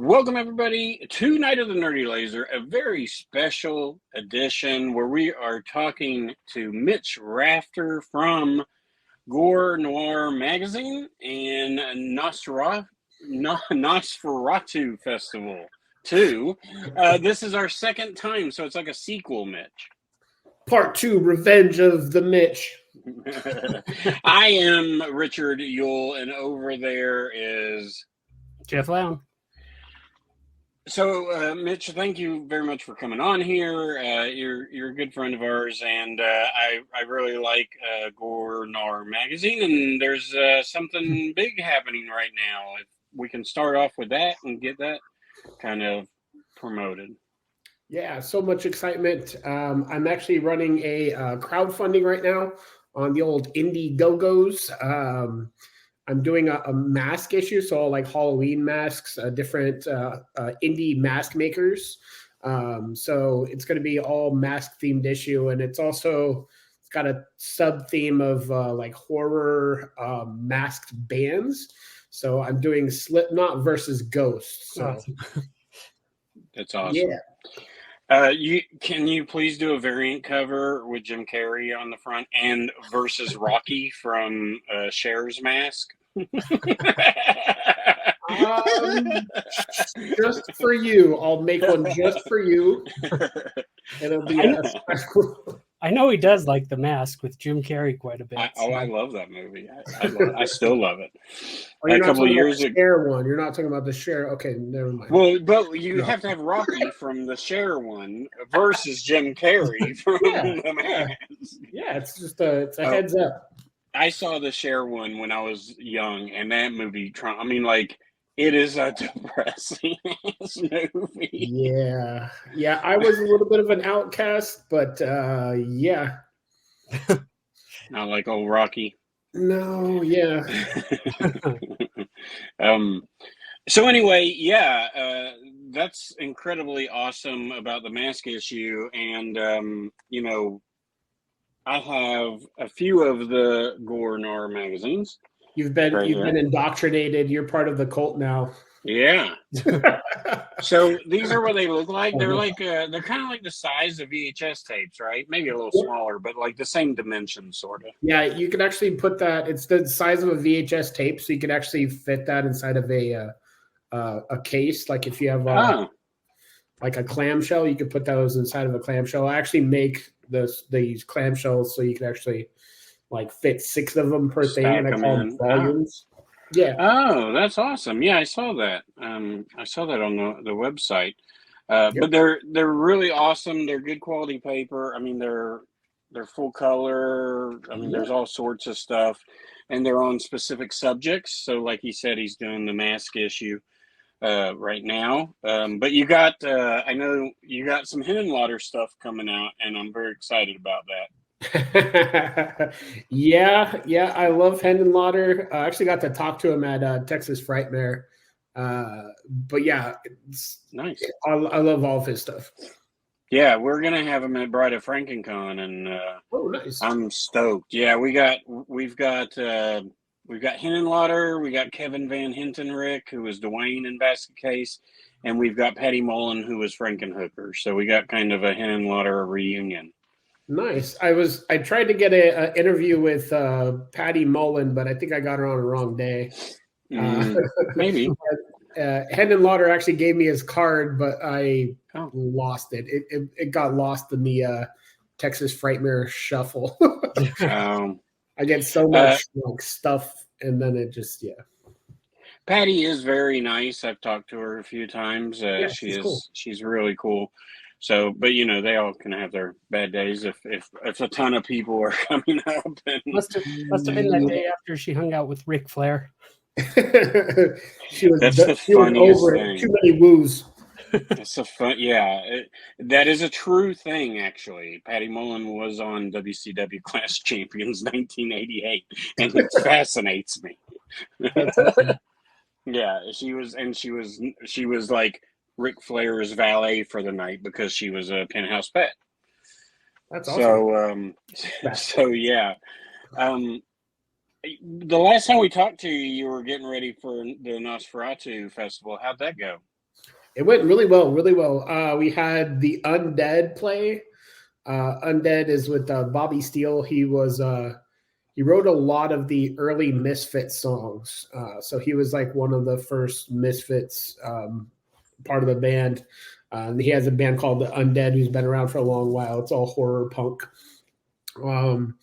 Welcome, everybody, to Night of the Nerdy Laser, a very special edition where we are talking to Mitch Rafter from Gore Noir magazine and Nosferatu Festival 2. This is our second time, so it's like a sequel, Mitch. Part 2, Revenge of the Mitch. I am Richard Yule, and over there is Jeff Lown. So, Mitch, thank you very much for coming on here. You're a good friend of ours, and I really like Gore Noir magazine, and there's something big happening right now. If we can start off with that and get that kind of promoted. Yeah, so much excitement. I'm actually running a crowdfunding right now on the old Indiegogos. I'm doing a mask issue, so like Halloween masks, different indie mask makers. So it's going to be all mask themed issue, and it's got a sub theme of like horror masked bands. So I'm doing Slipknot versus Ghost. So Awesome. That's awesome. Yeah. Can you please do a variant cover with Jim Carrey on the front and versus Rocky from Cher's mask? Just for you. I'll make one just for you. It'll be I know he does like The Mask with Jim Carrey quite a bit. I love that movie. I still love it. Oh, a couple of years ago, Cher one. You're not talking about the Cher. Okay, never mind. Well, but you have to have Rocky from the Cher one versus Jim Carrey from The Mask. Yeah, it's just a heads up. I saw the Cher one when I was young, and that movie, it is a depressing ass movie. Yeah, I was a little bit of an outcast, but yeah. Not like old Rocky. No, yeah. So anyway, that's incredibly awesome about the mask issue, and I have a few of the Gore Noir magazines. You've been indoctrinated. You're part of the cult now. Yeah. So these are what they look like. They're they're kind of like the size of VHS tapes, right? Maybe a little smaller, but like the same dimension, sort of. Yeah, you can actually put that. It's the size of a VHS tape, so you can actually fit that inside of a case. Like if you have like a clamshell, you could put those inside of a clamshell. I actually make these clamshells so you can actually like fit 6 of them per thing, and I call them volumes. Yeah. Oh, that's awesome. Yeah, I saw that. I saw that on the website. But they're really awesome. They're good quality paper. I mean, they're full color. I mean, there's all sorts of stuff, and they're on specific subjects. So, like he said, he's doing the mask issue right now. But you got, I know you got some Henenlotter stuff coming out, and I'm very excited about that. yeah, I love Henenlotter. I actually got to talk to him at Texas Frightmare. But yeah, it's nice. I love all of his stuff. Yeah, we're gonna have him at Bride of Frankencon, and nice. I'm stoked. Yeah, we've got Henenlotter, we got Kevin Van Hentenryck, who was Dwayne in Basket Case, and we've got Patty Mullen, who was Frankenhooker. So we got kind of a Henenlotter reunion. Nice. I tried to get an interview with Patty Mullen, but I think I got her on the wrong day. Maybe. Henenlotter actually gave me his card, but I lost it. It got lost in the Texas Frightmare shuffle. I get so much stuff, and then it just Patty is very nice. I've talked to her a few times. She's really cool. So, but they all can have their bad days if a ton of people are coming up. And must have been that day after she hung out with Ric Flair. She was over thing. Too many woos. It's a fun, that is a true thing. Actually, Patty Mullen was on WCW Class Champions 1988, and it fascinates me. Yeah, she was like Ric Flair's valet for the night because she was a penthouse pet. That's awesome. So yeah. The last time we talked to you, you were getting ready for the Nosferatu festival. How'd that go? It went really well, really well. We had the Undead play. Undead is with Bobby Steele. He wrote a lot of the early Misfits songs. So he was like one of the first Misfits part of the band. And he has a band called the Undead who's been around for a long while. It's all horror punk. And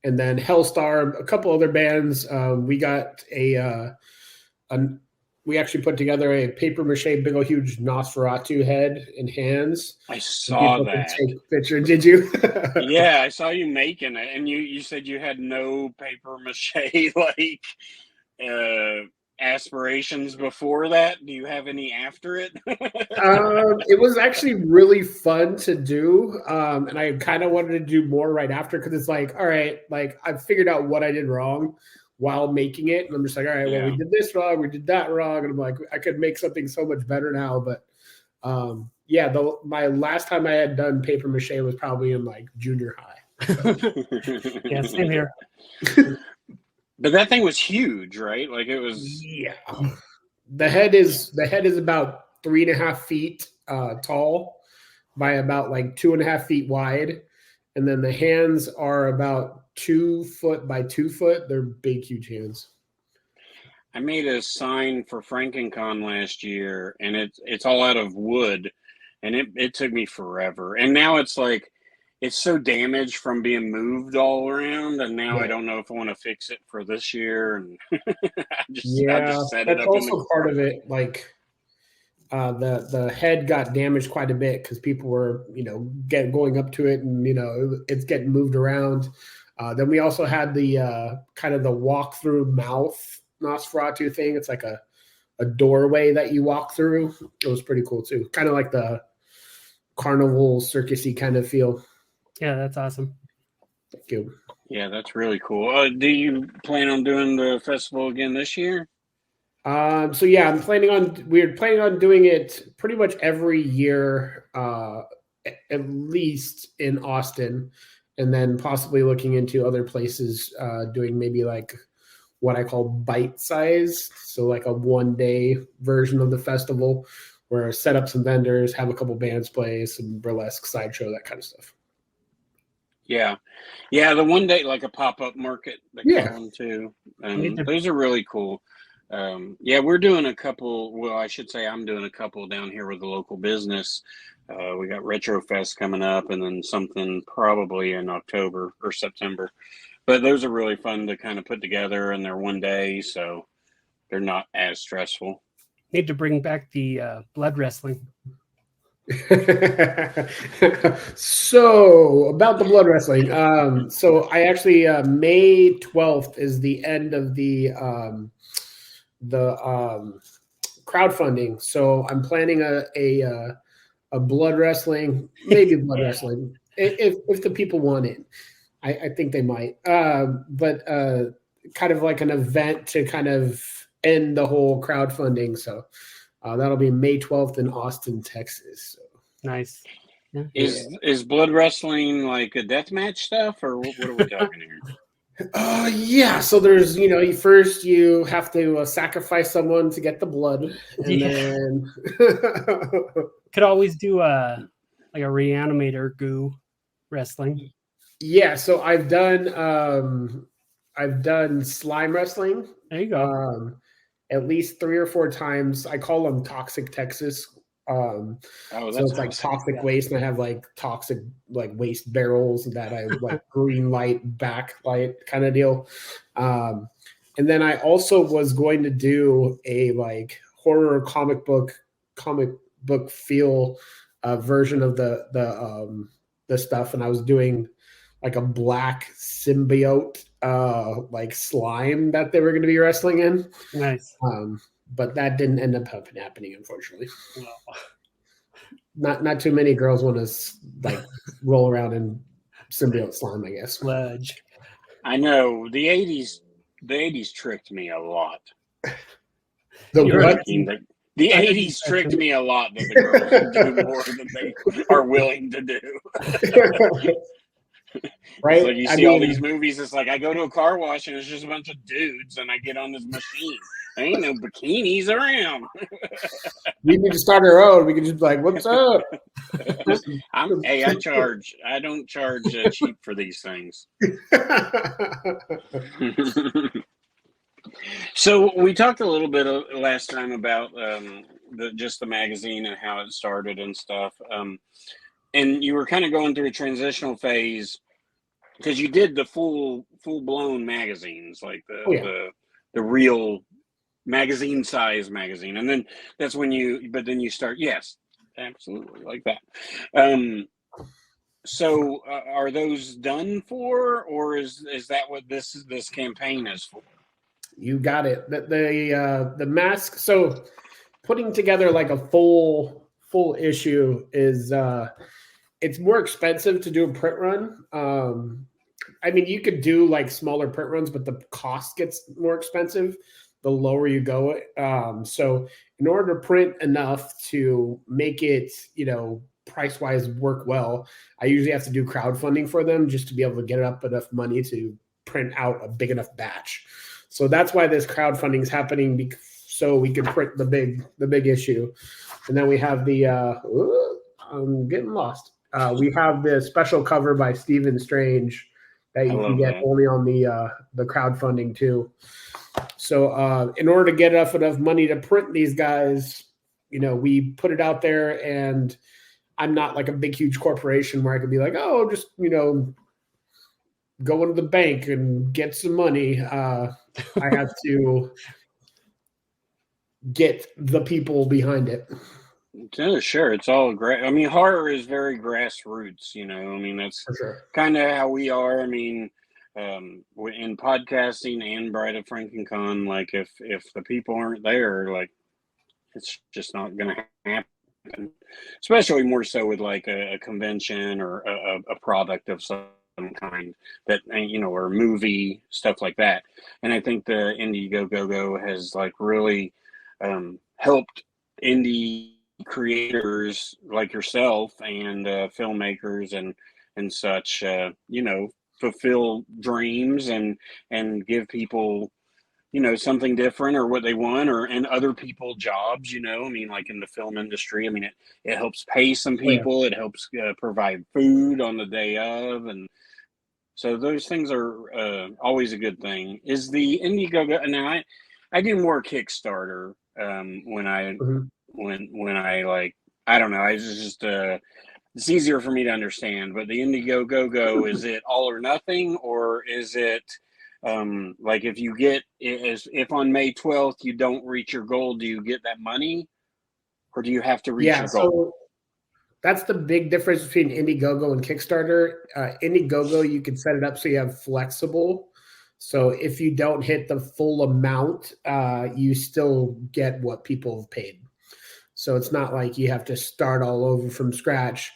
then Hellstar, a couple other bands. We got we actually put together a paper mache big old huge Nosferatu head and hands. I saw that. Take a picture. Did you? Yeah, I saw you making it, and you said you had no paper mache like aspirations before that. Do you have any after it? It was actually really fun to do, and I kind of wanted to do more right after because it's like, all right, like I figured out what I did wrong while making it, and I'm just like, all right, well, we did this wrong, we did that wrong, and I'm like, I could make something so much better now. But my last time I had done paper mache was probably in like junior high. Yeah, same here. But that thing was huge, right? Like it was. Yeah. The head is about 3.5 feet tall by about like 2.5 feet wide, and then the hands are about 2 foot by 2 foot. They're big, huge hands. I made a sign for FrankenCon last year, and it's all out of wood, and it took me forever. And now it's like it's so damaged from being moved all around, and now I don't know if I want to fix it for this year. And I just set it that's up also part of it. Like the head got damaged quite a bit because people were going up to it, and it's getting moved around. Then we also had the kind of the walk-through mouth Nosferatu thing. It's like a doorway that you walk through. It was pretty cool too. Kind of like the carnival circusy kind of feel. Yeah, that's awesome. Thank you. Yeah, that's really cool. Do you plan on doing the festival again this year? So yeah, we're planning on doing it pretty much every year, at least in Austin. And then possibly looking into other places, doing maybe like what I call bite-sized. So like a 1-day version of the festival where I set up some vendors, have a couple bands play, some burlesque sideshow, that kind of stuff. Yeah. Yeah, the 1 day, like a pop-up market they call them too. Those are really cool. We're doing a couple. Well, I should say I'm doing a couple down here with the local business. We got Retro Fest coming up, and then something probably in October or September. But those are really fun to kind of put together, and they're 1 day, so they're not as stressful. Need to bring back the blood wrestling. So about the blood wrestling. So I actually May 12th is the end of the crowdfunding. So I'm planning a blood wrestling, maybe blood wrestling, if the people want it. I think they might. But kind of like an event to kind of end the whole crowdfunding. So that'll be May 12th in Austin, Texas. So. Nice. Yeah. Is blood wrestling like a deathmatch stuff, or what are we talking here? Yeah. So there's, first you have to sacrifice someone to get the blood, and then could always do like a reanimator goo wrestling. Yeah. So I've done slime wrestling. There you go. At least 3 or 4 times. I call them Toxic Texas. So it's like toxic waste, and I have like toxic like waste barrels that I like green light backlight kind of deal. And then I also was going to do a like horror comic book feel version of the stuff, and I was doing like a black symbiote like slime that they were going to be wrestling in. Nice. But that didn't end up happening, unfortunately. Wow. Not too many girls want to like roll around in symbiote slime, I guess. Sludge. I know the '80s tricked me a lot. The 80s tricked me a lot that the girls do more than they are willing to do. right? It's like you see all these movies. It's like I go to a car wash and it's just a bunch of dudes, and I get on this machine. There ain't no bikinis around. We need to start our own. We can just be like, "What's up?" I don't charge cheap for these things. So we talked a little bit last time about just the magazine and how it started and stuff. And you were kind of going through a transitional phase because you did the full blown magazines, like the real magazine size magazine, and then that's when you start. Yes, absolutely, like that. So are those done for, or is that what this campaign is for? You got it. The mask. So putting together like a full issue is it's more expensive to do a print run. I mean, you could do like smaller print runs, but the cost gets more expensive the lower you go. So in order to print enough to make it, price wise work well, I usually have to do crowdfunding for them just to be able to get up enough money to print out a big enough batch. So that's why this crowdfunding is happening, so we can print the big issue. And then we have the I'm getting lost. We have the special cover by Stephen Strange that you can get only on the crowdfunding too. So in order to get enough money to print these guys, we put it out there, and I'm not like a big, huge corporation where I could be like, oh, just, go into the bank and get some money. I have to get the people behind it. Yeah, sure. It's all great. I mean, horror is very grassroots, I mean, that's kind of how we are. I mean, in podcasting and Bride of Frankencon, like if the people aren't there, like it's just not going to happen. Especially more so with like a convention or a product of some kind that, or a movie, stuff like that. And I think the Indiegogo has like really helped indie creators like yourself and filmmakers and such, fulfill dreams and give people, something different or what they want, and other people jobs, I mean, like in the film industry, I mean, it helps pay some people. It helps provide food on the day of. And so those things are always a good thing. Is the Indiegogo, now I do more Kickstarter when I like, I don't know, I just it's easier for me to understand. But the Indiegogo, is it all or nothing, or is it like if on May 12th you don't reach your goal, do you get that money, or do you have to reach your goal? So that's the big difference between Indiegogo and Kickstarter. Indiegogo, you can set it up so you have flexible. So if you don't hit the full amount, you still get what people have paid. So it's not like you have to start all over from scratch.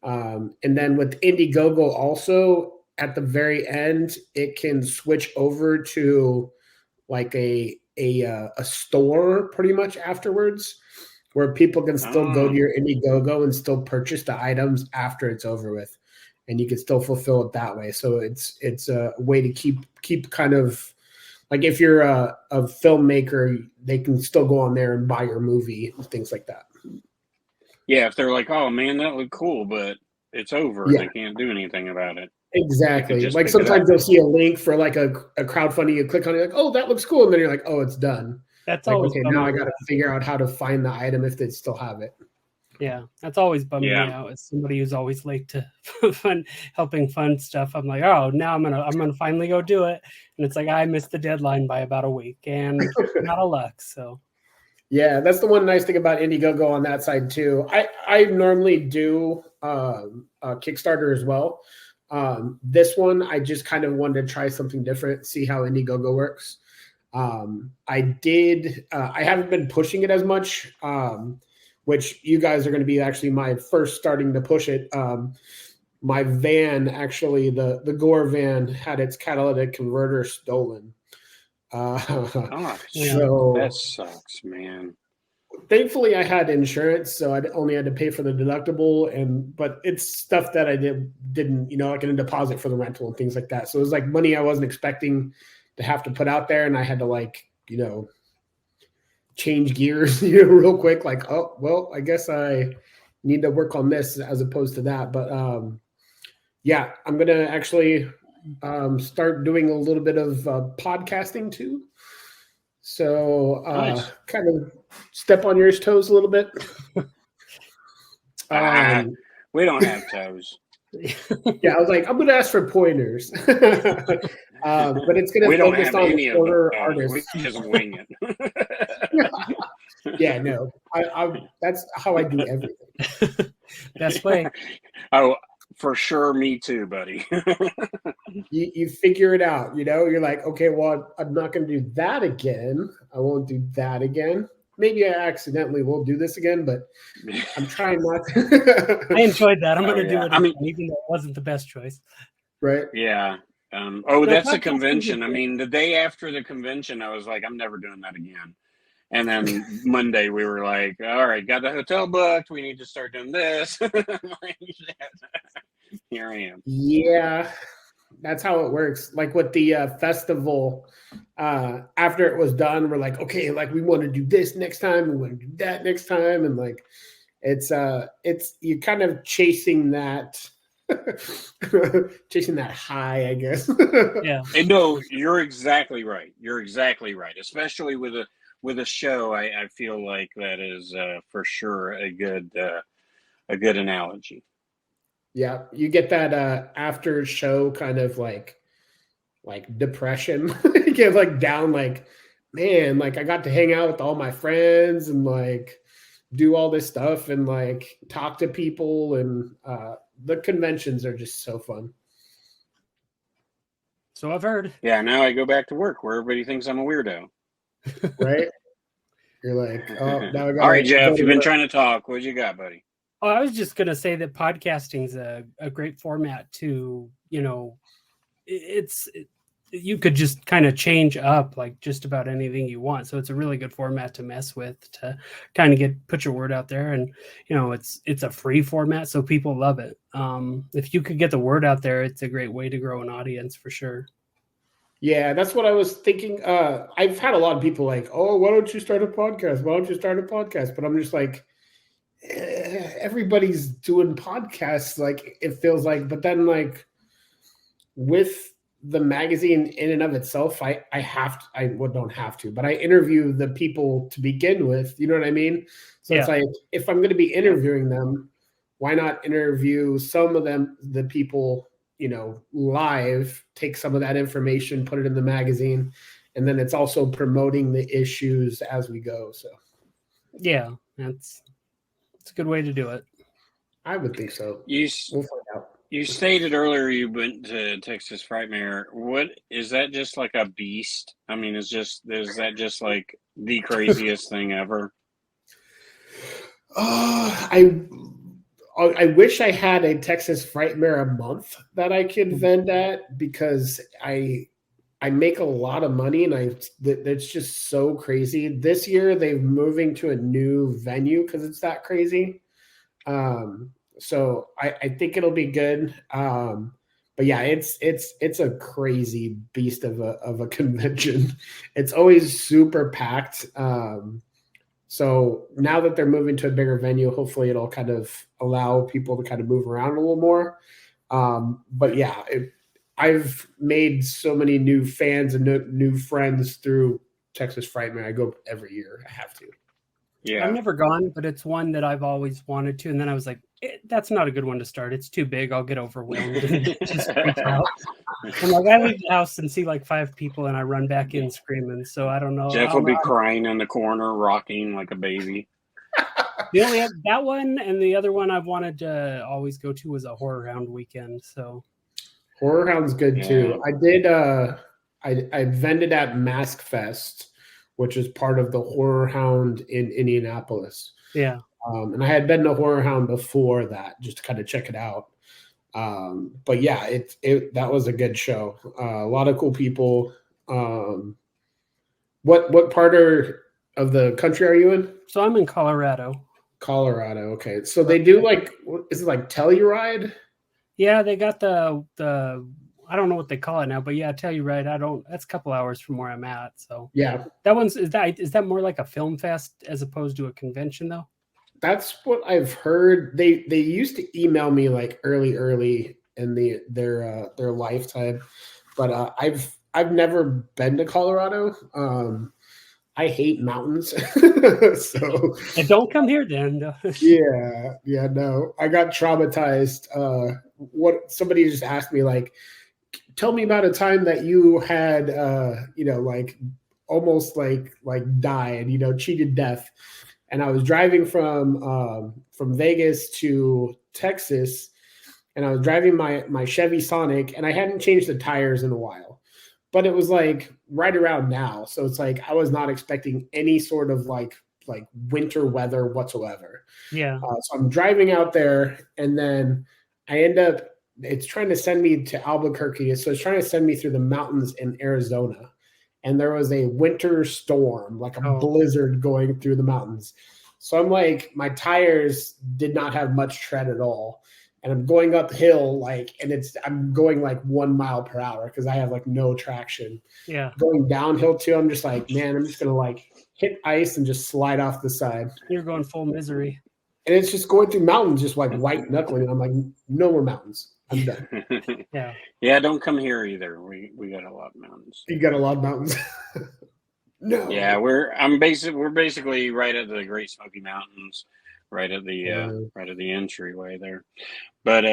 And then with Indiegogo also, at the very end, it can switch over to like a store pretty much afterwards, where people can still go to your Indiegogo and still purchase the items after it's over with, and you can still fulfill it that way. So it's a way to keep kind of like, if you're a filmmaker, they can still go on there and buy your movie and things like that. Yeah, if they're like, oh man, that looked cool, but it's over, and they can't do anything about it. Exactly. Like sometimes you'll see a link for like a crowdfunding, you click on it, like, oh, that looks cool, and then you're like, oh, it's done. That's like, always okay. Now I got to figure out how to find the item if they still have it. Yeah, that's always bummed me out. As somebody who's always late to helping fund stuff, I'm like, oh, now I'm gonna finally go do it, and it's like I missed the deadline by about a week, and I'm out of luck. So. Yeah, that's the one nice thing about Indiegogo on that side too. I normally do Kickstarter as well. This one, I just kind of wanted to try something different, see how Indiegogo works. I haven't been pushing it as much, which you guys are going to be actually my first starting to push it. My van, actually, the Gore van, had its catalytic converter stolen. So that sucks, man. thankfully I had insurance, so I only had to pay for the deductible, but it's stuff that I didn't, like in a deposit for the rental and things like that. So it was like money I wasn't expecting to have to put out there, and I had to change gears, real quick. Like, oh, well, I guess I need to work on this as opposed to that. But yeah, I'm gonna actually start doing a little bit of podcasting too. So Nice. kind of step on your toes a little bit. We don't have toes. Yeah, I was like, I'm going to ask for pointers. But it's going to focus on shorter artists. We just wing it. Yeah, no, that's how I do everything. Best way. Oh, for sure. Me too, buddy. You figure it out, you're like, okay, well, I'm not going to do that again. I won't do that again. Maybe I accidentally will do this again, but I'm trying not to. I enjoyed that. I'm going to do it again, even though it wasn't the best choice. Right. Yeah. That's a convention. I mean, the day after the convention, I was like, I'm never doing that again. And then Monday we were like, all right, got the hotel booked. We need to start doing this. Here I am. Yeah. That's how it works. Like with the festival, after it was done, we're like, okay, like we want to do this next time, we want to do that next time, and like it's you're kind of chasing that high, I guess. Yeah. And no, you're exactly right. You're exactly right. Especially with a show, I feel like that is for sure a good analogy. Yeah, you get that after show kind of like depression. You get like down, like, man, like I got to hang out with all my friends and like do all this stuff and like talk to people, and the conventions are just so fun. So I've heard. Yeah, now I go back to work where everybody thinks I'm a weirdo. Right? You're like, oh, now I got. All right, Jeff, you've been trying to talk. What you got, buddy? Oh, I was just going to say that podcasting is a great format to, you could just kind of change up like just about anything you want. So it's a really good format to mess with, to kind of put your word out there. And, it's a free format, so people love it. If you could get the word out there, it's a great way to grow an audience for sure. Yeah, that's what I was thinking. I've had a lot of people like, oh, why don't you start a podcast? Why don't you start a podcast? But I'm just like, everybody's doing podcasts, like it feels like, but then like with the magazine in and of itself, I don't have to, but I interview the people to begin with, you know what I mean? So It's like, if I'm going to be interviewing them, why not interview some of them, the people, live, take some of that information, put it in the magazine, and then it's also promoting the issues as we go. So yeah, it's a good way to do it. I would think so. We'll find out. You stated earlier you went to Texas Frightmare. What is that? Just like a beast? I mean, is that just like the craziest thing ever? I wish I had a Texas Frightmare a month that I could vend at, because I make a lot of money, and it's just so crazy. This year they're moving to a new venue because it's that crazy. So I think it'll be good. But yeah, it's a crazy beast of a convention. It's always super packed. So now that they're moving to a bigger venue, hopefully it'll kind of allow people to kind of move around a little more. But yeah, I've made so many new fans and new friends through Texas Frightmare. I go every year. I have to. Yeah, I've never gone, but it's one that I've always wanted to. And then I was like, that's not a good one to start. It's too big. I'll get overwhelmed and just freak out. And like, I leave the house and see like 5 people, and I run back in screaming. So I don't know. Jeff will be crying in the corner, rocking like a baby. The only that one, and the other one I've wanted to always go to was a Horror Hound weekend. So Horror Hound's good too. I did. I vended at Mask Fest, which is part of the Horror Hound in Indianapolis. Yeah. And I had been to Horror Hound before that, just to kind of check it out. But yeah, that was a good show. A lot of cool people. What part of the country are you in? So I'm in Colorado. Colorado. Okay. So they do like, is it like Telluride? Yeah, they got the I don't know what they call it now, but yeah, Telluride. That's a couple hours from where I'm at. So yeah, is that more like a film fest as opposed to a convention though? That's what I've heard. They used to email me like early in their lifetime, but I've never been to Colorado. I hate mountains, so and don't come here then. yeah, no. I got traumatized. What somebody just asked me like, tell me about a time that you had like almost like died, cheated death. And I was driving from Vegas to Texas, and I was driving my Chevy Sonic, and I hadn't changed the tires in a while, but it was like right around now, so it's like I was not expecting any sort of like winter weather whatsoever. Yeah. So I'm driving out there, and then I end up. It's trying to send me to Albuquerque, so it's trying to send me through the mountains in Arizona. And there was a winter storm, like a blizzard going through the mountains. So I'm like, my tires did not have much tread at all. And I'm going uphill, I'm going like 1 mile per hour because I have like no traction. Yeah. Going downhill too, I'm just like, man, I'm just going to like hit ice and just slide off the side. You're going full misery. And it's just going through mountains, just like white knuckling. And I'm like, no more mountains. I'm done. Yeah, don't come here either. We got a lot of mountains. You got a lot of mountains. No. Yeah, we're basically right at the Great Smoky Mountains, right at the entryway there. But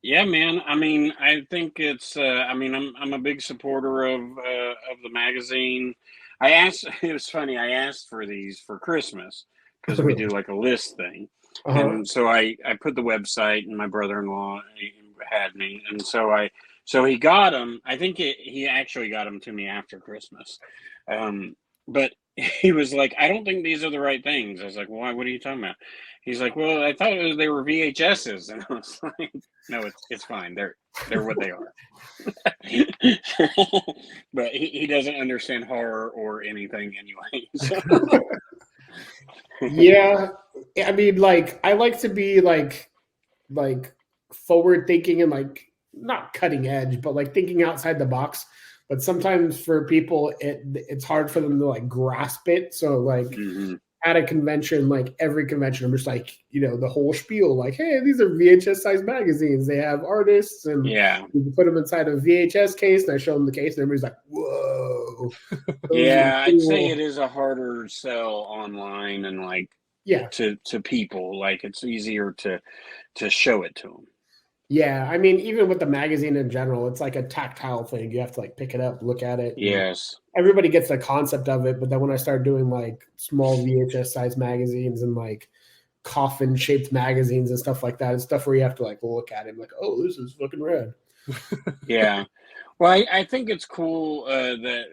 yeah, man. I mean, I think it's. I'm a big supporter of the magazine. It was funny. I asked for these for Christmas because we do like a list thing. And so I put the website, and my brother-in-law had me, and so he got them. I think he actually got them to me after Christmas, but he was like, "I don't think these are the right things." I was like, "Why? What are you talking about?" He's like, "Well, I thought they were VHSs," and I was like, "No, it's fine. They're what they are." But he doesn't understand horror or anything anyway. So. Yeah, I mean, like I like to be like forward thinking and like not cutting edge, but like thinking outside the box. But sometimes for people, it's hard for them to like grasp it. So like at a convention, like every convention, I'm just like, the whole spiel, like, hey, these are VHS size magazines. They have artists, and you can put them inside a VHS case, and I show them the case, and everybody's like, whoa. Yeah, I'd say it is a harder sell online, and like to people, like it's easier to show it to them. Yeah, I mean, even with the magazine in general, it's like a tactile thing. You have to like pick it up, look at it. Yes. Everybody gets the concept of it, but then when I start doing like small VHS size magazines and like coffin shaped magazines and stuff like that, it's stuff where you have to like look at it like, oh, this is fucking rad. Yeah. Well, I think it's cool that,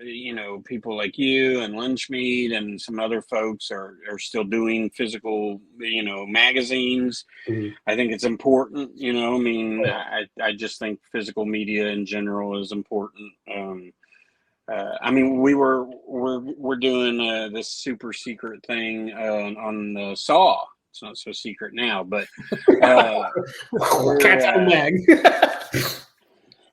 people like you and Lunchmeat and some other folks are still doing physical, magazines. Mm-hmm. I think it's important, I just think physical media in general is important. I mean, we're doing this super secret thing on Saw. It's not so secret now, but catch the mag.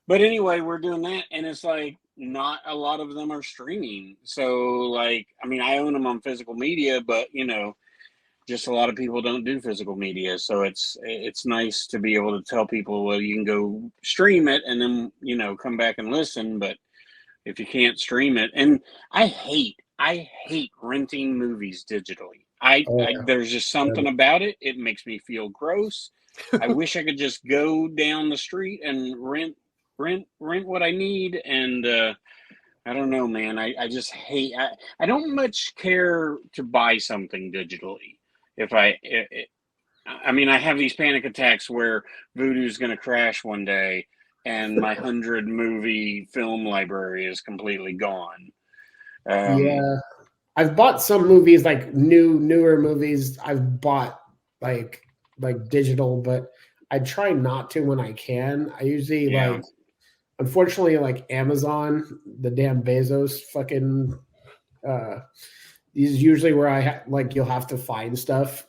But anyway, we're doing that, and it's like not a lot of them are streaming. So, like, I mean, I own them on physical media, but just a lot of people don't do physical media. So it's nice to be able to tell people, well, you can go stream it and then come back and listen. But if you can't stream it, and I hate renting movies digitally. There's just something about it. It makes me feel gross. I wish I could just go down the street and rent what I need, and I don't know, man. I just hate. I don't much care to buy something digitally. I mean, I have these panic attacks where Vudu's going to crash one day, and my 100 movie film library is completely gone. Yeah, I've bought some movies, like newer movies. I've bought like digital, but I try not to when I can. I usually like. Unfortunately, like Amazon, the damn Bezos fucking is usually where I like you'll have to find stuff.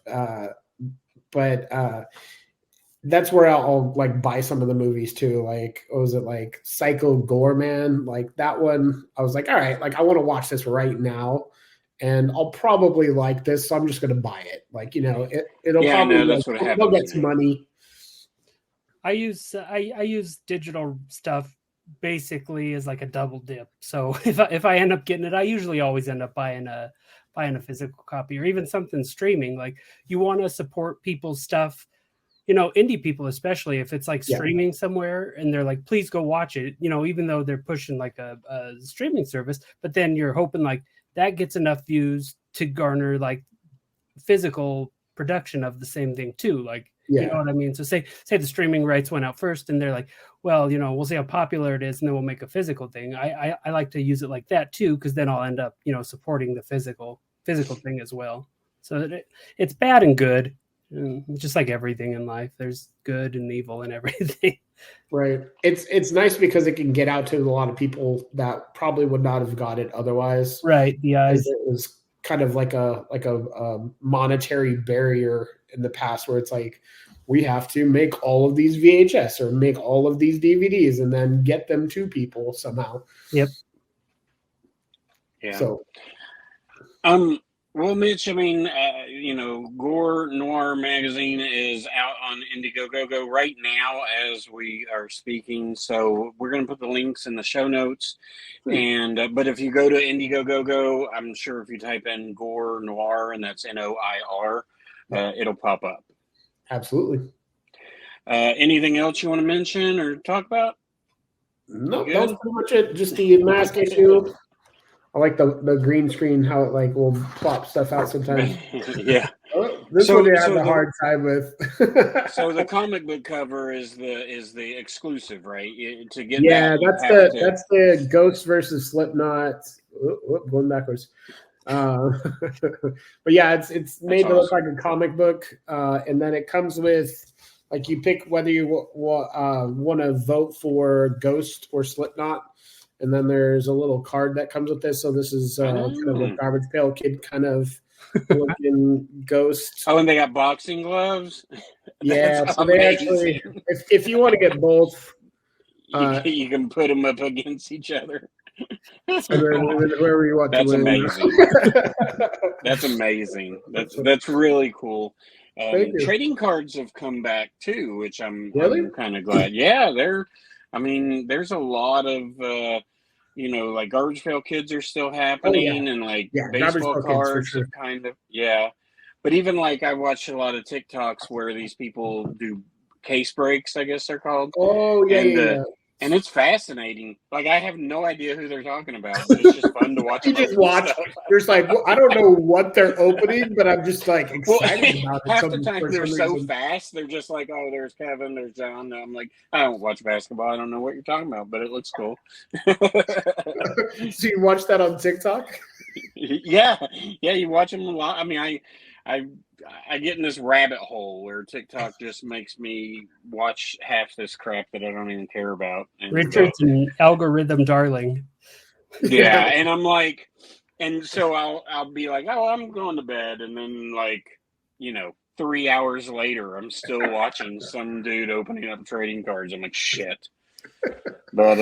But that's where I'll like buy some of the movies too. Like, what was it, like Psycho Gorman? Like that one, I was like, all right, like I want to watch this right now, and I'll probably like this, so I'm just gonna buy it. Like, you know, it'll Yeah, probably no, that's what they'll happens. get some money. I use digital stuff basically as like a double dip. So if I end up getting it, I usually always end up buying a physical copy, or even something streaming. Like, you want to support people's stuff, you know, indie people, especially if it's like streaming somewhere and they're like, please go watch it, you know, even though they're pushing like a streaming service, but then you're hoping like that gets enough views to garner like physical production of the same thing too. Like, you know what I mean? So say the streaming rights went out first and they're like, well, you know, we'll see how popular it is and then we'll make a physical thing. I like to use it like that too, because then I'll end up, you know, supporting the physical thing as well. So it's bad and good. Just like everything in life, there's good and evil in everything. Right. It's nice because it can get out to a lot of people that probably would not have got it otherwise. Right. The eyes. It was kind of like a monetary barrier in the past, where it's like, we have to make all of these VHS or make all of these DVDs and then get them to people somehow. Yep. Yeah. So, well, Mitch, I mean, you know, Gore Noir magazine is out on Indiegogo right now as we are speaking. So we're going to put the links in the show notes. And but if you go to Indiegogo, I'm sure if you type in Gore Noir, and that's NOIR, it'll pop up. Absolutely. Anything else you want to mention or talk about? No, that was pretty much it. Just the mask issue. I like the green screen, how it like will plop stuff out sometimes. Yeah. This one I have a hard time with. So the comic book cover is the exclusive, right? To get that's the Ghost versus Slipknot. Going backwards. But yeah, it's made to look like a comic book, and then it comes with, like, you pick whether you want to vote for Ghost or Slipknot. And then there's a little card that comes with this. So this is kind of a Garbage Pail Kid kind of looking Ghost. Oh, and they got boxing gloves. Yeah, so they actually, if you want to get both, you can put them up against each other. And then whoever you want to win. Amazing. That's amazing. That's really cool. Trading cards have come back too, which I'm kind of glad. Yeah, there's a lot of you know, like Garbage Pail Kids are still happening, and like baseball cards have kind of But even like I watched a lot of TikToks where these people do case breaks, I guess they're called. Oh yeah. And it's fascinating. Like, I have no idea who they're talking about, but it's just fun to watch. You just watch. There's like, I don't know what they're opening, but I'm just like excited about it. Half the time they're so fast. They're just like, oh, there's Kevin, there's John. I'm like, I don't watch basketball. I don't know what you're talking about, but it looks cool. So you watch that on TikTok? Yeah, you watch them a lot. I mean, I get in this rabbit hole where TikTok just makes me watch half this crap that I don't even care about. And Richard's an algorithm darling. Yeah, and I'm like, and so I'll be like, oh, I'm going to bed, and then like, you know, 3 hours later, I'm still watching some dude opening up trading cards. I'm like, shit. But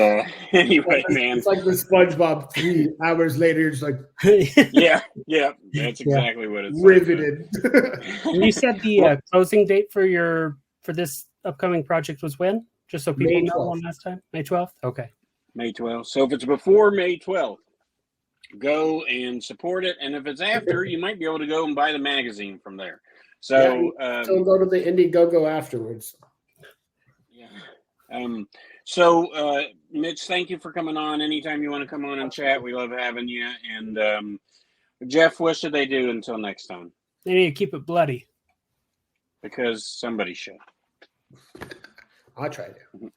anyway, man, it's like the SpongeBob. 3 hours later, it's like, yeah, that's exactly what it's riveted. And you said the closing date for this upcoming project was when? Just so people know one last time. May 12th. Okay. May 12th. So if it's before May 12th, go and support it, and if it's after, you might be able to go and buy the magazine from there. So still go to the Indiegogo afterwards. Yeah. So, Mitch, thank you for coming on. Anytime you want to come on and chat, we love having you. And Jeff, what should they do until next time? They need to keep it bloody. Because somebody should. I'll try to.